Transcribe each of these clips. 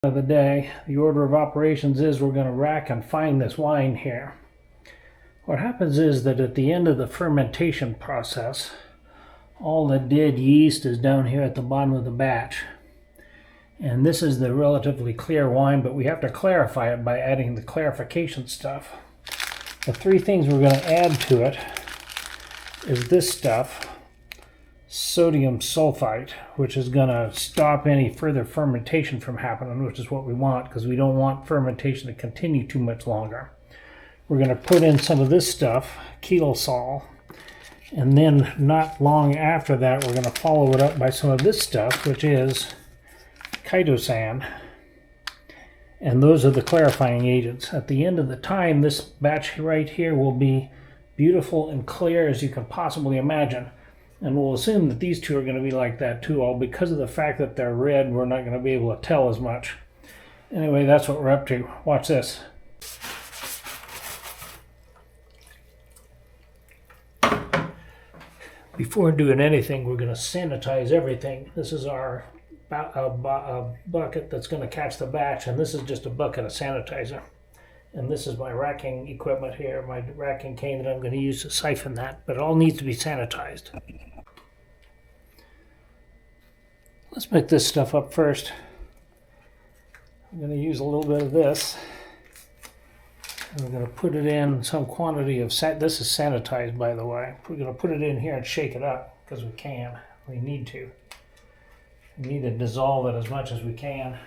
Of the day, the order of operations is we're going to rack and fine this wine here. What happens is that at the end of the fermentation process, all the dead yeast is down here at the bottom of the batch. And this is the relatively clear wine, but we have to clarify it by adding the clarification stuff. The three things we're going to add to it is this stuff, sodium sulfite, which is going to stop any further fermentation from happening, which is what we want because we don't want fermentation to continue too much longer. We're going to put in some of this stuff, Keelsol, and then not long after that we're going to follow it up by some of this stuff, which is chitosan, and those are the clarifying agents. At the end of the time, this batch right here will be beautiful and clear as you can possibly imagine. And we'll assume that these two are going to be like that too, all because of the fact that they're red, we're not going to be able to tell as much. Anyway, that's what we're up to. Watch this. Before doing anything, we're going to sanitize everything. This is our bucket that's going to catch the batch, and this is just a bucket of sanitizer. And this is my racking equipment here, my racking cane that I'm going to use to siphon that, but it all needs to be sanitized. Let's make this stuff up first. I'm going to use a little bit of this. And we're going to put it in some quantity of, this is sanitized by the way. We're going to put it in here and shake it up because we can. We need to. We need to dissolve it as much as we can.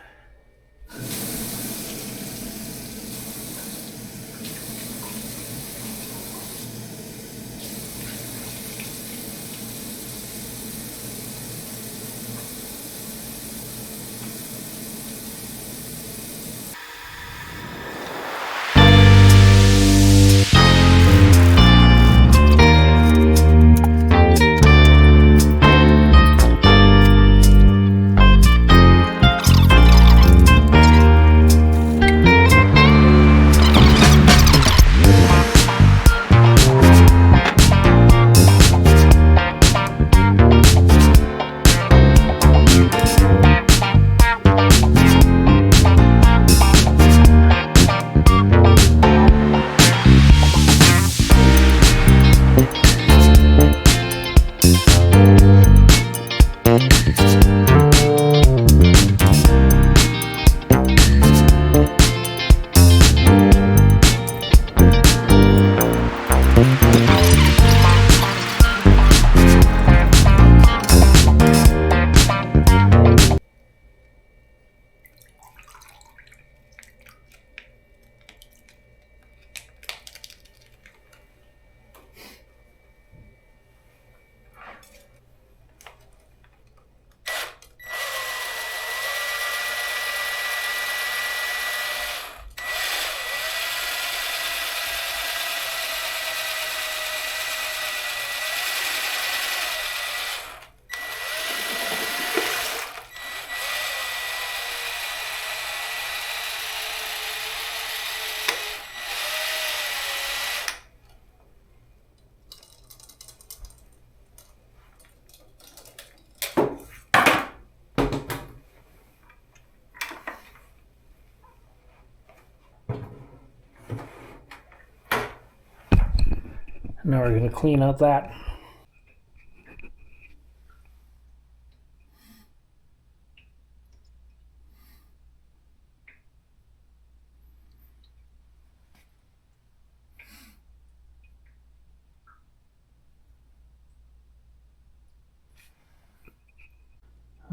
Now we're going to clean out that.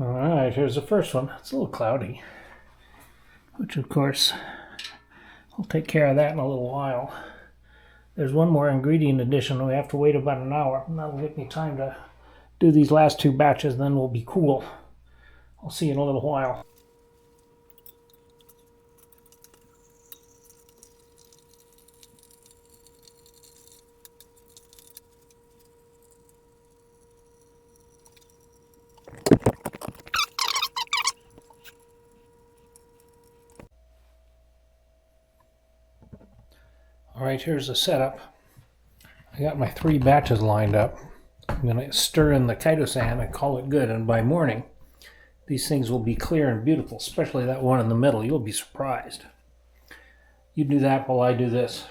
All right, here's the first one. It's a little cloudy, which of course I'll take care of that in a little while. There's one more ingredient addition. We have to wait about an hour. And that'll give me time to do these last two batches, then we'll be cool. I'll see you in a little while. All right, here's the setup. I got my 3 batches lined up. I'm going to stir in the chitosan and call it good. And by morning, these things will be clear and beautiful, especially that one in the middle. You'll be surprised. You do that while I do this.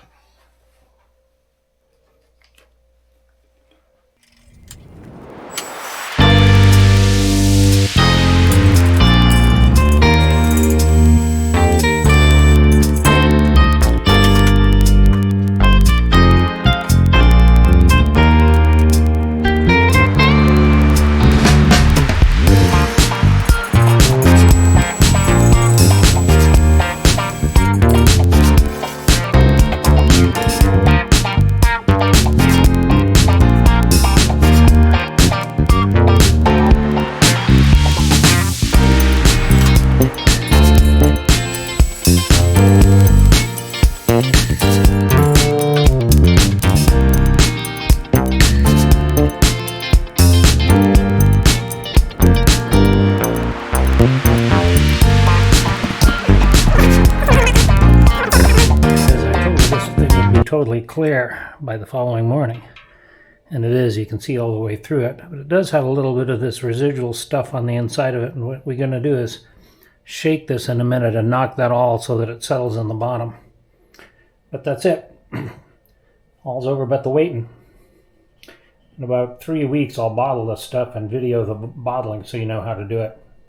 Totally clear by the following morning, and it is. You can see all the way through it, but it does have a little bit of this residual stuff on the inside of it, and what we're going to do is shake this in a minute and knock that all so that it settles in the bottom. But that's it. All's over but the waiting. In about 3 weeks I'll bottle this stuff and video the bottling so you know how to do it.